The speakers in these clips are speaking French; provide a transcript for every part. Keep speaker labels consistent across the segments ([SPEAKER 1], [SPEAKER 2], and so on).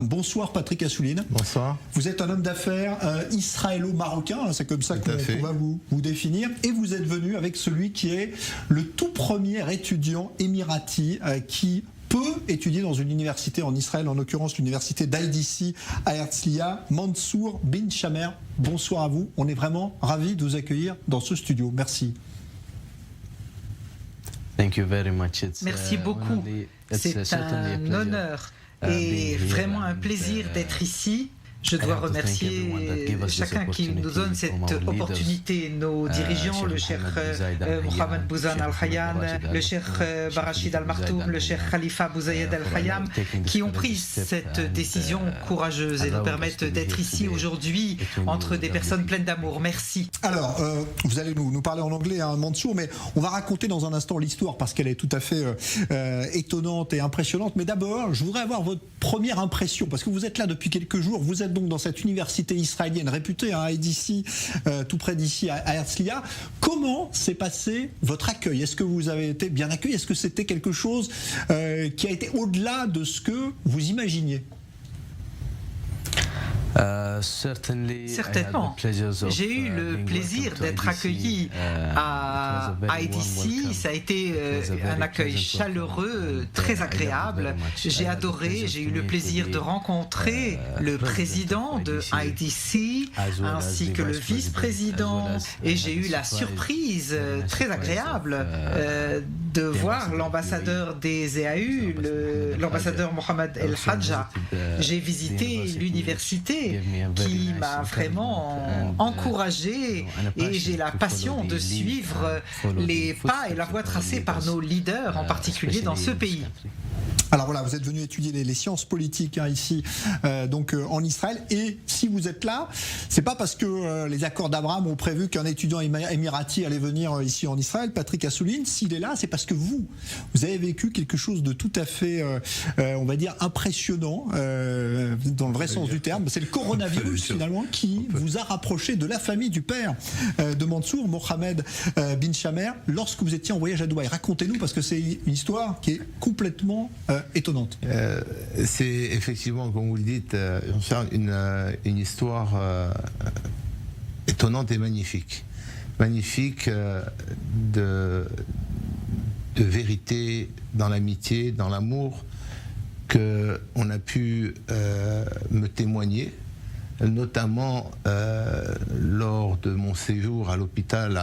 [SPEAKER 1] Bonsoir Patrick Assouline.
[SPEAKER 2] Bonsoir.
[SPEAKER 1] Vous êtes un homme d'affaires israélo-marocain, c'est comme ça qu'on va vous définir. Et vous êtes venu avec celui qui est le tout premier étudiant émirati qui peut étudier dans une université en Israël, en l'occurrence l'université d'IDC à Herzliya, Mansour bin Shamer. Bonsoir à vous, on est vraiment ravis de vous accueillir dans ce studio. Merci.
[SPEAKER 3] Thank you very much.
[SPEAKER 4] Merci beaucoup. C'est un honneur et vraiment un plaisir d'être ici. Je dois remercier chacun qui nous donne cette opportunité, nos dirigeants, le cheikh Mohamed Bouzan Al-Hayyan, le cheikh Barachid Al-Maktoum, le cheikh Khalifa Bouzayed Al-Hayam, qui ont pris cette décision courageuse et nous permettent d'être ici aujourd'hui entre des personnes pleines d'amour. Merci.
[SPEAKER 1] Alors, vous allez nous parler en anglais, hein, Mansour, mais on va raconter dans un instant l'histoire parce qu'elle est tout à fait étonnante et impressionnante. Mais d'abord, je voudrais avoir votre première impression parce que vous êtes là depuis quelques jours, vous êtes donc dans cette université israélienne réputée à IDC, tout près d'ici à Herzliya. Comment s'est passé votre accueil? Est-ce que vous avez été bien accueilli? Est-ce que c'était quelque chose qui a été au-delà de ce que vous imaginiez?
[SPEAKER 4] Certainement. J'ai eu le plaisir d'être accueilli à IDC. Ça a été un accueil chaleureux, très agréable. J'ai adoré, j'ai eu le plaisir de rencontrer le président de IDC ainsi que le vice-président et j'ai eu la surprise très agréable de voir l'ambassadeur des EAU, l'ambassadeur Mohamed El Hadja. J'ai visité l'université qui m'a vraiment encouragé et j'ai la passion de suivre les pas et la voie tracée par nos leaders, en particulier dans ce pays.
[SPEAKER 1] Alors voilà, vous êtes venu étudier les sciences politiques ici, donc en Israël. Et si vous êtes là, c'est pas parce que les accords d'Abraham ont prévu qu'un étudiant émirati allait venir ici en Israël. Patrick Assouline, s'il est là, c'est parce que vous avez vécu quelque chose de tout à fait, on va dire, impressionnant, dans le vrai sens du terme. C'est le coronavirus finalement qui vous a rapproché de la famille du père de Mansour, Mohamed bin Shamer, lorsque vous étiez en voyage à Dubaï. Racontez-nous parce que c'est une histoire qui est complètement étonnante.
[SPEAKER 2] C'est effectivement, comme vous le dites, une histoire étonnante et magnifique. Magnifique de vérité dans l'amitié, dans l'amour qu'on a pu me témoigner, notamment lors de mon séjour à l'hôpital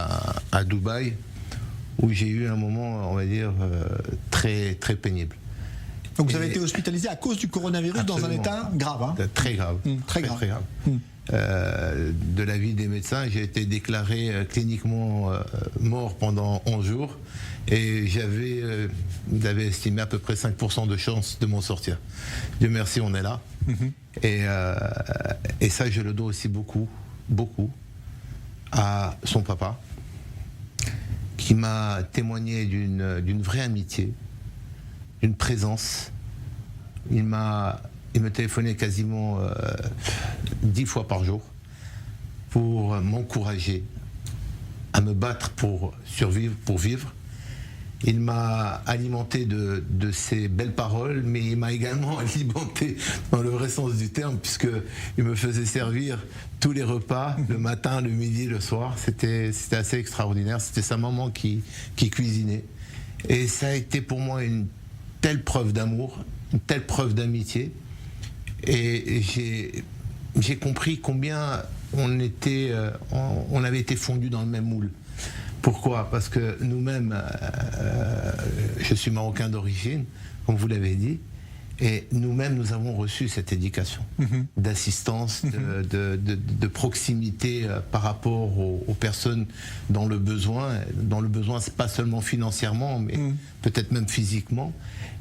[SPEAKER 2] à Dubaï, où j'ai eu un moment, on va dire, très, très pénible.
[SPEAKER 1] Donc vous avez été hospitalisé à cause du coronavirus. Absolument. Dans un état grave, hein.
[SPEAKER 2] Très grave. Très grave. De l'avis des médecins, j'ai été déclaré cliniquement mort pendant 11 jours et j'avais estimé à peu près 5% de chance de m'en sortir. Dieu merci, on est là. Et ça, je le dois aussi beaucoup à son papa, qui m'a témoigné d'une vraie amitié, d'une présence. Il me téléphonait quasiment 10 fois par jour pour m'encourager à me battre pour survivre, pour vivre. Il m'a alimenté de ses belles paroles, mais il m'a également alimenté dans le vrai sens du terme, puisqu'il me faisait servir tous les repas, le matin, le midi, le soir. C'était assez extraordinaire. C'était sa maman qui cuisinait. Et ça a été pour moi une telle preuve d'amour, une telle preuve d'amitié. Et j'ai compris combien on avait été fondus dans le même moule. Pourquoi? Parce que nous-mêmes, je suis marocain d'origine, comme vous l'avez dit, et nous-mêmes, nous avons reçu cette éducation d'assistance, de proximité par rapport aux personnes dans le besoin. Dans le besoin, c'est pas seulement financièrement, mais peut-être même physiquement.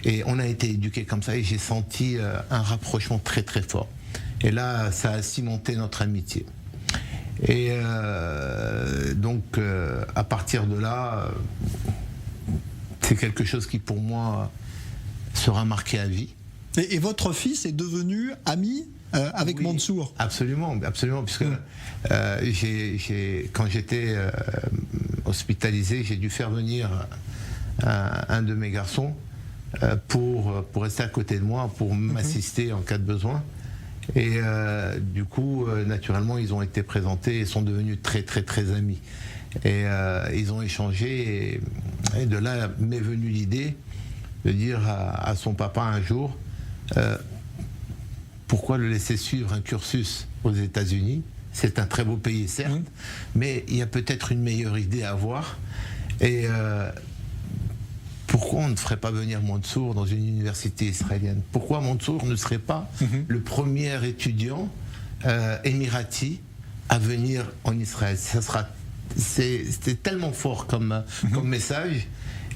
[SPEAKER 2] Et on a été éduqués comme ça et j'ai senti un rapprochement très très fort. Et là, ça a cimenté notre amitié. Et donc, à partir de là, c'est quelque chose qui pour moi sera marqué à vie.
[SPEAKER 1] Et votre fils est devenu ami avec Mansour?
[SPEAKER 2] Absolument, absolument, puisque quand j'étais hospitalisé, j'ai dû faire venir un de mes garçons pour rester à côté de moi, pour m'assister en cas de besoin. Et du coup, naturellement, ils ont été présentés et sont devenus très très très amis. Et ils ont échangé et de là m'est venue l'idée de dire à son papa un jour pourquoi le laisser suivre un cursus aux États-Unis. C'est un très beau pays, certes, mais il y a peut-être une meilleure idée à avoir. Et pourquoi on ne ferait pas venir Mansour dans une université israélienne? Pourquoi Mansour ne serait pas le premier étudiant émirati à venir en Israël? C'était tellement fort comme message.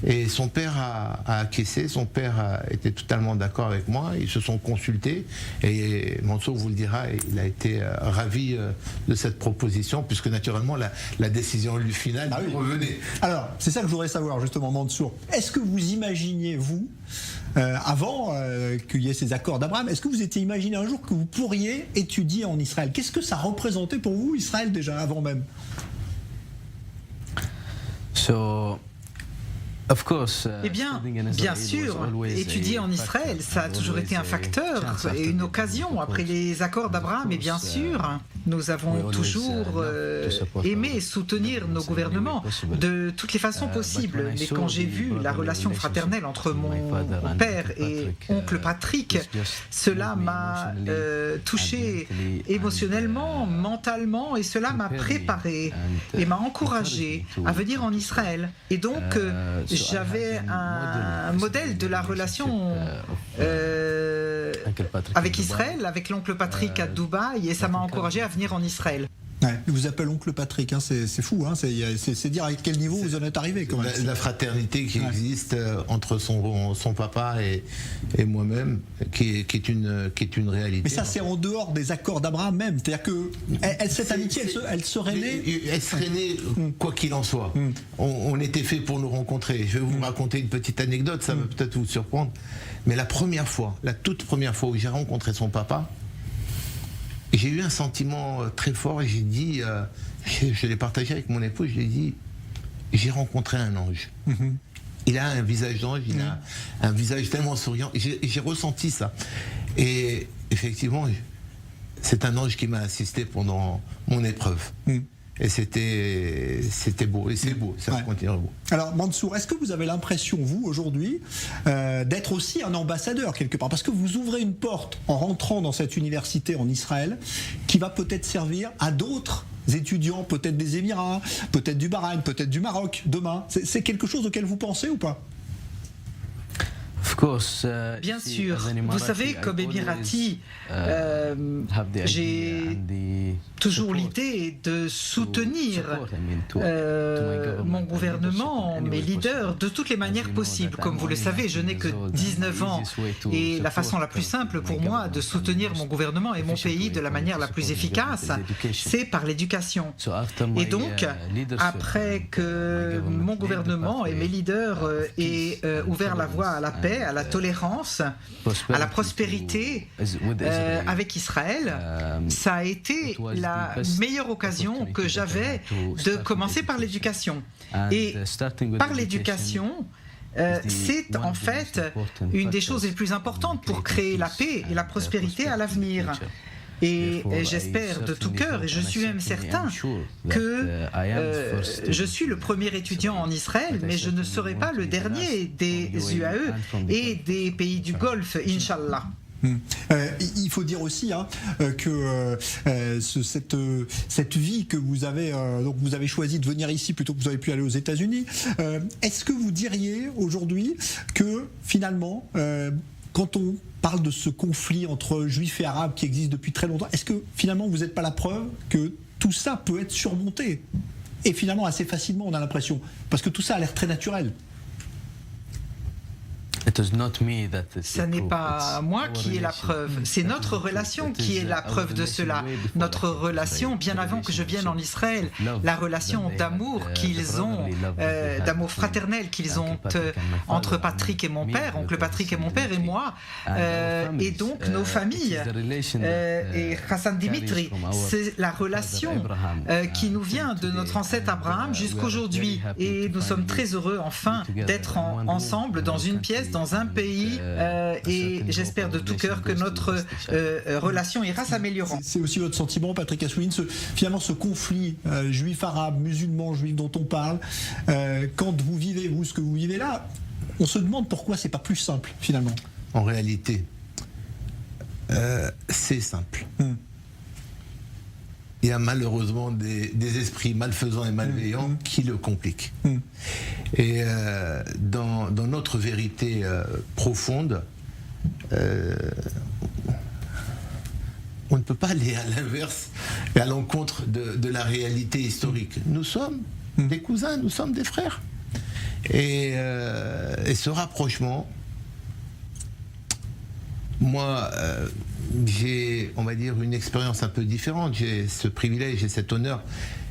[SPEAKER 2] Et son père a acquiescé, son père était totalement d'accord avec moi, ils se sont consultés et Mansour vous le dira, il a été ravi de cette proposition puisque naturellement la décision finale revenait.
[SPEAKER 1] Alors, c'est ça que je voudrais savoir justement, Mansour. Est-ce que vous imaginiez, vous, avant qu'il y ait ces accords d'Abraham, est-ce que vous étiez imaginé un jour que vous pourriez étudier en Israël? Qu'est-ce que ça représentait pour vous, Israël, déjà avant même?
[SPEAKER 4] Eh bien, bien sûr, étudier en Israël, ça a toujours été un facteur et une occasion après les accords d'Abraham. Et bien sûr, nous avons toujours aimé soutenir nos gouvernements de toutes les façons possibles. Mais quand j'ai vu la relation fraternelle entre mon père et oncle Patrick, cela m'a touché émotionnellement, mentalement, et cela m'a préparé et m'a encouragé à venir en Israël. Et donc, j'avais un modèle de la relation avec Israël, avec l'oncle Patrick à Dubaï, et ça m'a encouragé à venir en Israël.
[SPEAKER 1] Ouais, il vous appelle oncle Patrick, hein, c'est fou, hein, c'est dire à quel niveau vous en êtes arrivé. Quand même.
[SPEAKER 2] La fraternité qui existe entre son papa et moi-même, qui est une réalité.
[SPEAKER 1] Mais ça, c'est en dehors des accords d'Abraham même, c'est-à-dire que cette amitié, elle serait née.
[SPEAKER 2] Elle serait née quoi qu'il en soit. On était fait pour nous rencontrer. Je vais vous raconter une petite anecdote, ça va peut-être vous surprendre. Mais la toute première fois où j'ai rencontré son papa, j'ai eu un sentiment très fort et j'ai dit, je l'ai partagé avec mon épouse, je lui ai dit, j'ai rencontré un ange. Il a un visage d'ange, il a un visage tellement souriant. J'ai ressenti ça. Et effectivement, c'est un ange qui m'a assisté pendant mon épreuve. Et c'était beau, et c'est beau, ça continue beau.
[SPEAKER 1] Alors Mansour, est-ce que vous avez l'impression, vous, aujourd'hui, d'être aussi un ambassadeur quelque part? Parce que vous ouvrez une porte en rentrant dans cette université en Israël qui va peut-être servir à d'autres étudiants, peut-être des Émirats, peut-être du Bahreïn, peut-être du Maroc, demain. C'est quelque chose auquel vous pensez ou pas?
[SPEAKER 4] Bien sûr, vous savez, comme Émirati, j'ai toujours l'idée de soutenir mon gouvernement, mes leaders, de toutes les manières possibles. Comme vous le savez, je n'ai que 19 ans et la façon la plus simple pour moi de soutenir mon gouvernement et mon pays de la manière la plus efficace, c'est par l'éducation. Et donc, après que mon gouvernement et mes leaders aient ouvert la voie à la paix, à la tolérance, à la prospérité avec Israël, ça a été la meilleure occasion que j'avais de commencer par l'éducation. Et par l'éducation, c'est en fait une des choses les plus importantes pour créer la paix et la prospérité à l'avenir. Et j'espère de tout cœur, et je suis même certain, que je suis le premier étudiant en Israël, mais je ne serai pas le dernier des UAE et des pays du Golfe, Inch'Allah.
[SPEAKER 1] Il faut dire aussi que cette vie que vous avez, donc vous avez choisi de venir ici plutôt que vous avez pu aller aux États-Unis. Est-ce que vous diriez aujourd'hui que finalement, quand on parle de ce conflit entre juifs et arabes qui existe depuis très longtemps, est-ce que finalement vous n'êtes pas la preuve que tout ça peut être surmonté? Et finalement assez facilement, on a l'impression, parce que tout ça a l'air très naturel.
[SPEAKER 4] Ce n'est pas moi qui ai la preuve, c'est notre relation qui est la preuve de cela. Notre relation, bien avant que je vienne en Israël, la relation d'amour qu'ils ont, d'amour fraternel qu'ils ont entre Patrick et mon père, oncle Patrick et mon père et moi, et donc nos familles, et Hassan Dimitri, c'est la relation qui nous vient de notre ancêtre Abraham jusqu'aujourd'hui. Et nous sommes très heureux enfin d'être ensemble dans une pièce, dans un pays et j'espère de tout cœur que notre relation ira s'améliorant.
[SPEAKER 1] C'est aussi votre sentiment, Patrick Assouline, finalement ce conflit juif-arabe, musulman-juif dont on parle, quand vous vivez, vous, ce que vous vivez là, on se demande pourquoi c'est pas plus simple finalement.
[SPEAKER 2] En réalité, c'est simple. Il y a malheureusement des esprits malfaisants et malveillants qui le compliquent. Et dans notre vérité profonde, on ne peut pas aller à l'inverse et à l'encontre de la réalité historique. Nous sommes des cousins, nous sommes des frères. Et ce rapprochement, moi, j'ai, on va dire, une expérience un peu différente. J'ai ce privilège et cet honneur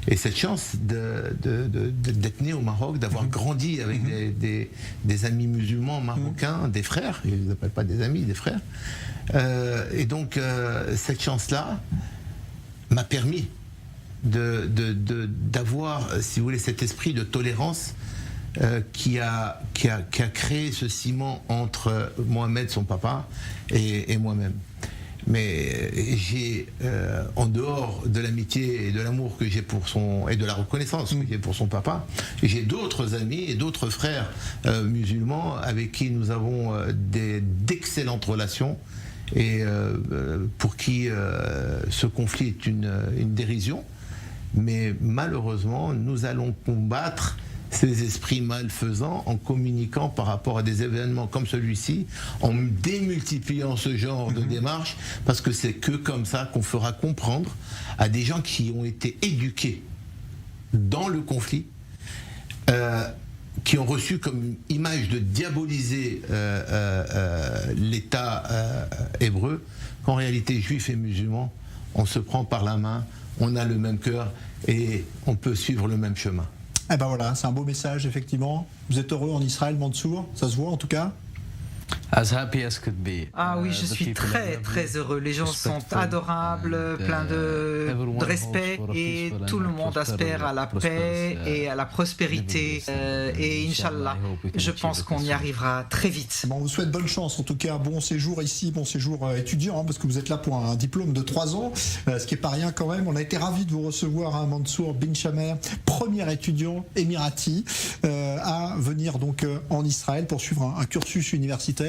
[SPEAKER 2] et cette chance d'être né au Maroc, d'avoir grandi avec des amis musulmans marocains, des frères, ils ne les appellent pas des amis, des frères. Et donc, cette chance-là m'a permis d'avoir, si vous voulez, cet esprit de tolérance qui a créé ce ciment entre Mohamed, son papa, et moi-même. Mais j'ai, en dehors de l'amitié et de l'amour que j'ai pour et de la reconnaissance que j'ai pour son papa, j'ai d'autres amis et d'autres frères musulmans avec qui nous avons d'excellentes relations et pour qui ce conflit est une dérision. Mais malheureusement, nous allons combattre ces esprits malfaisants en communiquant par rapport à des événements comme celui-ci, en démultipliant ce genre de démarche, parce que c'est que comme ça qu'on fera comprendre à des gens qui ont été éduqués dans le conflit, qui ont reçu comme image de diaboliser l'État hébreu, qu'en réalité, juifs et musulmans, on se prend par la main, on a le même cœur et on peut suivre le même chemin.
[SPEAKER 1] Eh ben voilà, c'est un beau message, effectivement. Vous êtes heureux en Israël, Mansour, ça se voit en tout cas.
[SPEAKER 4] Ah oui, je suis très très heureux. Les gens sont adorables, pleins de respect et tout le monde aspire à la paix et à la prospérité. Et Inch'Allah, je pense qu'on y arrivera très vite.
[SPEAKER 1] Bon, on vous souhaite bonne chance, en tout cas, bon séjour ici, bon séjour étudiant, parce que vous êtes là pour un diplôme de 3 ans, ce qui n'est pas rien quand même. On a été ravis de vous recevoir, Mansour bin Shamer, premier étudiant émirati à venir donc en Israël pour suivre un cursus universitaire.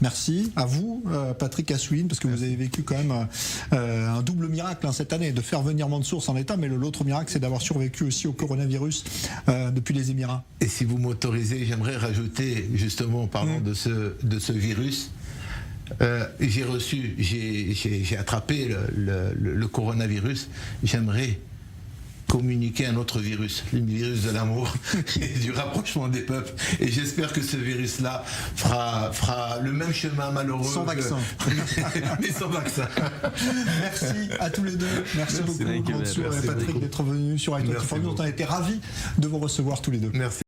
[SPEAKER 1] Merci à vous, Patrick Assouline, parce que vous avez vécu quand même un double miracle cette année, de faire venir Mansour en état, mais l'autre miracle, c'est d'avoir survécu aussi au coronavirus depuis les Émirats.
[SPEAKER 2] Et si vous m'autorisez, j'aimerais rajouter, justement, en parlant de ce virus, j'ai attrapé le coronavirus, j'aimerais communiquer un autre virus, le virus de l'amour et du rapprochement des peuples. Et j'espère que ce virus-là fera le même chemin malheureux.
[SPEAKER 1] Sans vaccin.
[SPEAKER 2] Mais sans vaccin.
[SPEAKER 1] Merci à tous les deux. Merci beaucoup, Mansour et Patrick, d'être venus sur iTalk. On a été ravis de vous recevoir tous les deux.
[SPEAKER 2] Merci.